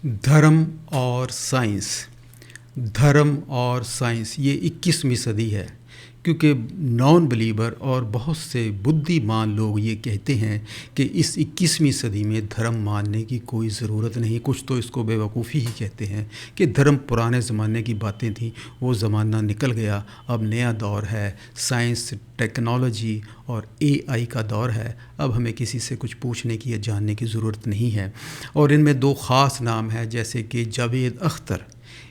دھرم اور سائنس یہ 21ویں صدی ہے، کیونکہ نان بلیور اور بہت سے بدھی مان لوگ یہ کہتے ہیں کہ اس 21ویں صدی میں دھرم ماننے کی کوئی ضرورت نہیں۔ کچھ تو اس کو بے وقوفی ہی کہتے ہیں کہ دھرم پرانے زمانے کی باتیں تھیں، وہ زمانہ نکل گیا، اب نیا دور ہے، سائنس، ٹیکنالوجی اور AI کا دور ہے، اب ہمیں کسی سے کچھ پوچھنے کی یا جاننے کی ضرورت نہیں ہے۔ اور ان میں دو خاص نام ہیں، جیسے کہ جاوید اختر،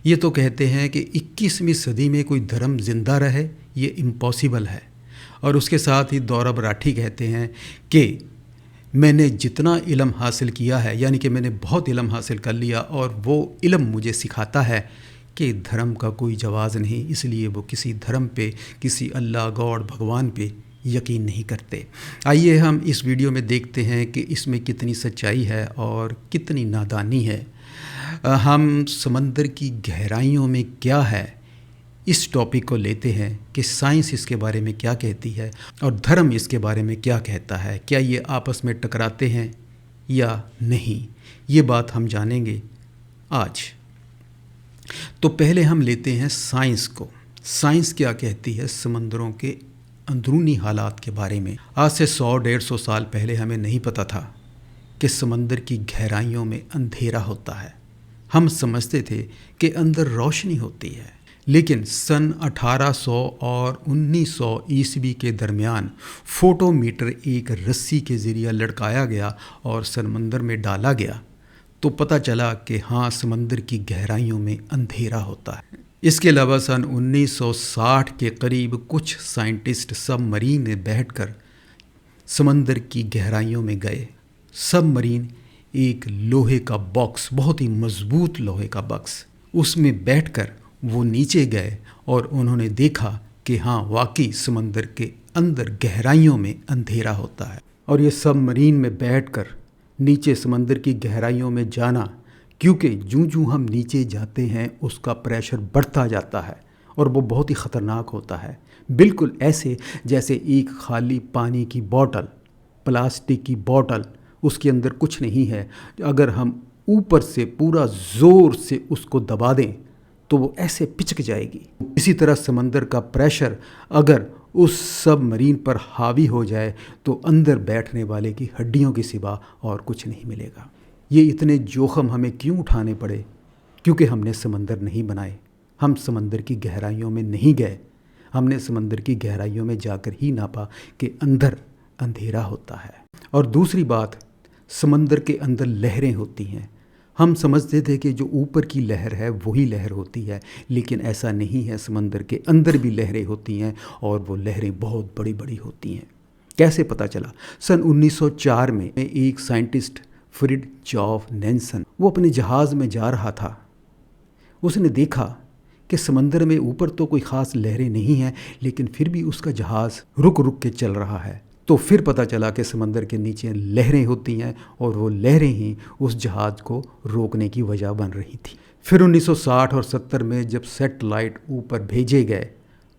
یہ تو کہتے ہیں کہ 21ویں صدی میں کوئی دھرم زندہ رہے یہ امپاسبل ہے، اور اس کے ساتھ ہی دورب راٹھی کہتے ہیں کہ میں نے جتنا علم حاصل کیا ہے، یعنی کہ میں نے بہت علم حاصل کر لیا اور وہ علم مجھے سکھاتا ہے کہ دھرم کا کوئی جواز نہیں، اس لیے وہ کسی دھرم پہ، کسی اللہ گاڈ بھگوان پہ یقین نہیں کرتے۔ آئیے ہم اس ویڈیو میں دیکھتے ہیں کہ اس میں کتنی سچائی ہے اور کتنی نادانی ہے۔ ہم سمندر کی گہرائیوں میں کیا ہے اس ٹاپک کو لیتے ہیں کہ سائنس اس کے بارے میں کیا کہتی ہے اور دھرم اس کے بارے میں کیا کہتا ہے، کیا یہ آپس میں ٹکراتے ہیں یا نہیں، یہ بات ہم جانیں گے آج۔ تو پہلے ہم لیتے ہیں سائنس کو۔ سائنس کیا کہتی ہے سمندروں کے اندرونی حالات کے بارے میں۔ آج سے 100-150 سال پہلے ہمیں نہیں پتہ تھا کہ سمندر کی گہرائیوں میں اندھیرا ہوتا ہے۔ ہم سمجھتے تھے کہ اندر روشنی ہوتی ہے، لیکن سن 1800 اور 1900 عیسوی کے درمیان فوٹو میٹر ایک رسی کے ذریعہ لٹکایا گیا اور سمندر میں ڈالا گیا، تو پتہ چلا کہ ہاں سمندر کی گہرائیوں میں اندھیرا ہوتا ہے۔ اس کے علاوہ سن 1960 کے قریب کچھ سائنٹسٹ سب مرین میں بیٹھ کر سمندر کی گہرائیوں میں گئے۔ سب مرین ایک لوہے کا باکس، بہت ہی مضبوط لوہے کا باکس، اس میں بیٹھ کر وہ نیچے گئے اور انہوں نے دیکھا کہ ہاں واقعی سمندر کے اندر گہرائیوں میں اندھیرا ہوتا ہے۔ اور یہ سب مرین میں بیٹھ کر نیچے سمندر کی گہرائیوں میں جانا، کیونکہ جوں ہم نیچے جاتے ہیں اس کا پریشر بڑھتا جاتا ہے اور وہ بہت ہی خطرناک ہوتا ہے، بالکل ایسے جیسے ایک خالی پانی کی بوتل، پلاسٹک کی بوتل، اس کے اندر کچھ نہیں ہے، اگر ہم اوپر سے پورا زور سے اس کو دبا دیں تو وہ ایسے پچک جائے گی۔ اسی طرح سمندر کا پریشر اگر اس سب مرین پر حاوی ہو جائے تو اندر بیٹھنے والے کی ہڈیوں کے سوا اور کچھ نہیں ملے گا۔ یہ اتنے جوخم ہمیں کیوں اٹھانے پڑے؟ کیونکہ ہم نے سمندر نہیں بنائے، ہم سمندر کی گہرائیوں میں نہیں گئے، ہم نے سمندر کی گہرائیوں میں جا کر ہی ناپا کہ اندر اندھیرا ہوتا ہے۔ اور دوسری بات، سمندر کے اندر لہریں ہوتی ہیں۔ ہم سمجھتے تھے کہ جو اوپر کی لہر ہے وہی لہر ہوتی ہے، لیکن ایسا نہیں ہے، سمندر کے اندر بھی لہریں ہوتی ہیں اور وہ لہریں بہت بڑی بڑی ہوتی ہیں۔ کیسے پتہ چلا؟ سن 1904 میں ایک سائنٹسٹ فریڈ جاف نینسن، وہ اپنے جہاز میں جا رہا تھا، اس نے دیکھا کہ سمندر میں اوپر تو کوئی خاص لہریں نہیں ہیں، لیکن پھر بھی اس کا جہاز رک کے چل رہا ہے۔ تو پھر پتہ چلا کہ سمندر کے نیچے لہریں ہوتی ہیں اور وہ لہریں ہی اس جہاز کو روکنے کی وجہ بن رہی تھی۔ پھر 1960 اور 70 میں جب سیٹلائٹ اوپر بھیجے گئے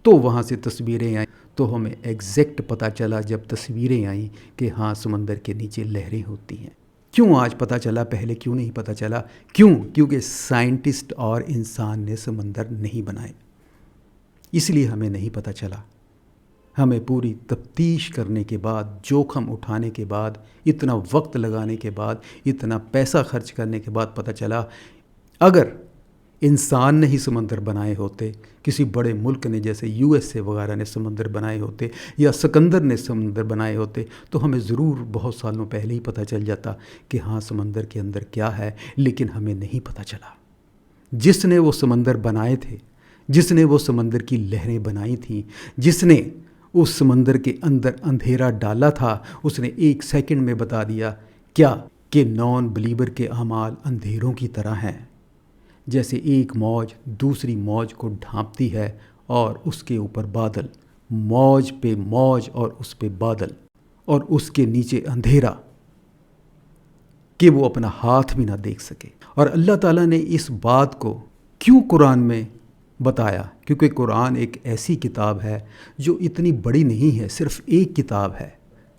تو وہاں سے تصویریں آئیں، تو ہمیں ایگزیکٹ پتہ چلا جب تصویریں آئیں کہ ہاں سمندر کے نیچے لہریں ہوتی ہیں۔ کیوں آج پتہ چلا، پہلے کیوں نہیں پتہ چلا؟ کیونکہ سائنٹسٹ اور انسان نے سمندر نہیں بنائے، اس لیے ہمیں نہیں پتہ چلا۔ ہمیں پوری تفتیش کرنے کے بعد، جوخم اٹھانے کے بعد، اتنا وقت لگانے کے بعد، اتنا پیسہ خرچ کرنے کے بعد پتہ چلا اگر انسان نے ہی سمندر بنائے ہوتے، کسی بڑے ملک نے جیسے USA وغیرہ نے سمندر بنائے ہوتے یا سکندر نے سمندر بنائے ہوتے تو ہمیں ضرور بہت سالوں پہلے ہی پتہ چل جاتا کہ ہاں سمندر کے اندر کیا ہے، لیکن ہمیں نہیں پتہ چلا۔ جس نے وہ سمندر بنائے تھے، جس نے وہ سمندر کی لہریں بنائی تھیں، جس نے اس سمندر کے اندر اندھیرا ڈالا تھا، اس نے 1 سیکنڈ میں بتا دیا کیا کہ نان بلیور کے اعمال اندھیروں کی طرح ہیں، جیسے ایک موج دوسری موج کو ڈھانپتی ہے اور اس کے اوپر بادل، موج پہ موج اور اس پہ بادل، اور اس کے نیچے اندھیرا کہ وہ اپنا ہاتھ بھی نہ دیکھ سکے۔ اور اللہ تعالیٰ نے اس بات کو کیوں قرآن میں بتایا؟ کیونکہ قرآن ایک ایسی کتاب ہے جو اتنی بڑی نہیں ہے، صرف ایک کتاب ہے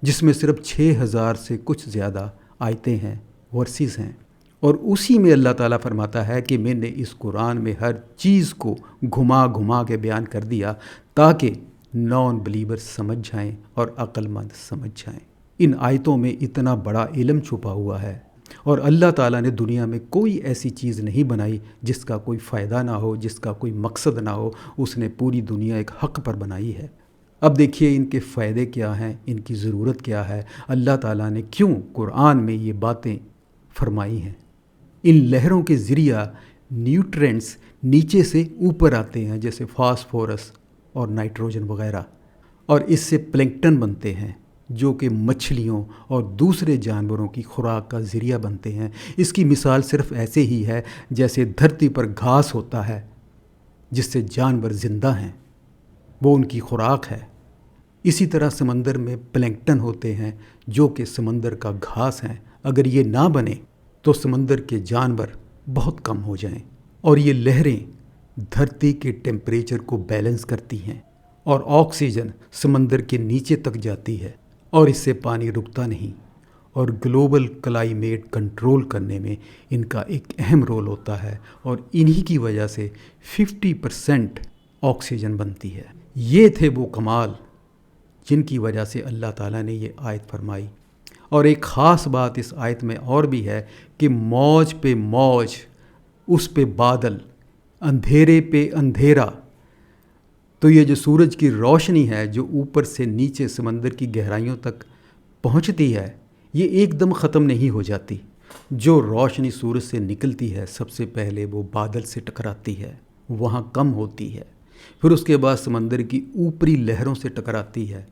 جس میں صرف 6000 سے کچھ زیادہ آیتیں ہیں، ورسز ہیں، اور اسی میں اللہ تعالیٰ فرماتا ہے کہ میں نے اس قرآن میں ہر چیز کو گھما گھما کے بیان کر دیا تاکہ نان بلیور سمجھ جائیں اور عقل مند سمجھ جائیں۔ ان آیتوں میں اتنا بڑا علم چھپا ہوا ہے، اور اللہ تعالیٰ نے دنیا میں کوئی ایسی چیز نہیں بنائی جس کا کوئی فائدہ نہ ہو، جس کا کوئی مقصد نہ ہو۔ اس نے پوری دنیا ایک حق پر بنائی ہے۔ اب دیکھیے ان کے فائدے کیا ہیں، ان کی ضرورت کیا ہے، اللہ تعالیٰ نے کیوں قرآن میں یہ باتیں فرمائی ہیں۔ ان لہروں کے ذریعہ نیوٹرینٹس نیچے سے اوپر آتے ہیں، جیسے فاسفورس اور نائٹروجن وغیرہ، اور اس سے پلینکٹن بنتے ہیں جو کہ مچھلیوں اور دوسرے جانوروں کی خوراک کا ذریعہ بنتے ہیں۔ اس کی مثال صرف ایسے ہی ہے جیسے دھرتی پر گھاس ہوتا ہے جس سے جانور زندہ ہیں، وہ ان کی خوراک ہے۔ اسی طرح سمندر میں پلینکٹن ہوتے ہیں جو کہ سمندر کا گھاس ہیں۔ اگر یہ نہ بنے تو سمندر کے جانور بہت کم ہو جائیں، اور یہ لہریں دھرتی کے ٹیمپریچر کو بیلنس کرتی ہیں، اور آکسیجن سمندر کے نیچے تک جاتی ہے، اور اس سے پانی رکتا نہیں، اور گلوبل کلائمیٹ کنٹرول کرنے میں ان کا ایک اہم رول ہوتا ہے، اور انہی کی وجہ سے 50% آکسیجن بنتی ہے۔ یہ تھے وہ کمال جن کی وجہ سے اللہ تعالیٰ نے یہ آیت فرمائی۔ اور ایک خاص بات اس آیت میں اور بھی ہے کہ موج پہ موج، اس پہ بادل، اندھیرے پہ اندھیرا۔ تو یہ جو سورج کی روشنی ہے جو اوپر سے نیچے سمندر کی گہرائیوں تک پہنچتی ہے، یہ ایک دم ختم نہیں ہو جاتی۔ جو روشنی سورج سے نکلتی ہے سب سے پہلے وہ بادل سے ٹکراتی ہے، وہاں کم ہوتی ہے، پھر اس کے بعد سمندر کی اوپری لہروں سے ٹکراتی ہے،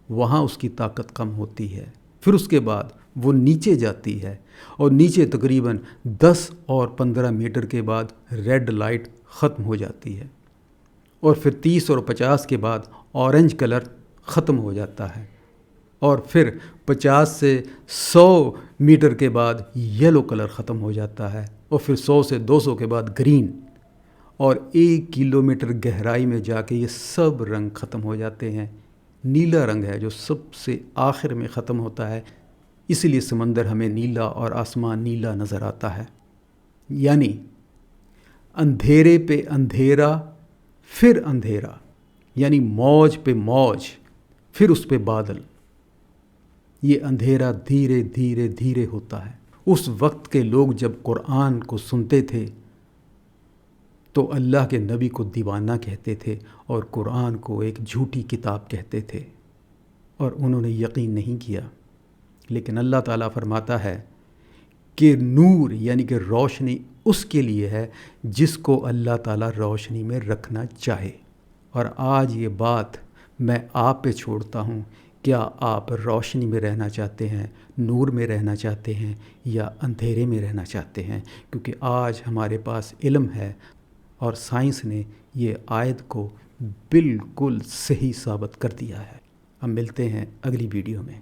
وہاں اس کی طاقت کم ہوتی ہے، پھر اس کے بعد وہ نیچے جاتی ہے، اور نیچے تقریباً 10 اور 15 میٹر کے بعد ریڈ لائٹ ختم ہو جاتی ہے، اور پھر 30 اور 50 کے بعد اورنج کلر ختم ہو جاتا ہے، اور پھر 50 سے 100 میٹر کے بعد یلو کلر ختم ہو جاتا ہے، اور پھر 100 سے 200 کے بعد گرین، اور 1 کلومیٹر گہرائی میں جا کے یہ سب رنگ ختم ہو جاتے ہیں۔ نیلا رنگ ہے جو سب سے آخر میں ختم ہوتا ہے، اس لیے سمندر ہمیں نیلا اور آسمان نیلا نظر آتا ہے۔ یعنی اندھیرے پہ اندھیرا، پھر اندھیرا، یعنی موج پہ موج، پھر اس پہ بادل۔ یہ اندھیرا دھیرے دھیرے دھیرے ہوتا ہے۔ اس وقت کے لوگ جب قرآن کو سنتے تھے تو اللہ کے نبی کو دیوانہ کہتے تھے، اور قرآن کو ایک جھوٹی کتاب کہتے تھے، اور انہوں نے یقین نہیں کیا۔ لیکن اللہ تعالیٰ فرماتا ہے کہ نور یعنی کہ روشنی اس کے لیے ہے جس کو اللہ تعالیٰ روشنی میں رکھنا چاہے۔ اور آج یہ بات میں آپ پہ چھوڑتا ہوں، کیا آپ روشنی میں رہنا چاہتے ہیں، نور میں رہنا چاہتے ہیں، یا اندھیرے میں رہنا چاہتے ہیں؟ کیونکہ آج ہمارے پاس علم ہے، اور سائنس نے یہ آیت کو بالکل صحیح ثابت کر دیا ہے۔ ہم ملتے ہیں اگلی ویڈیو میں۔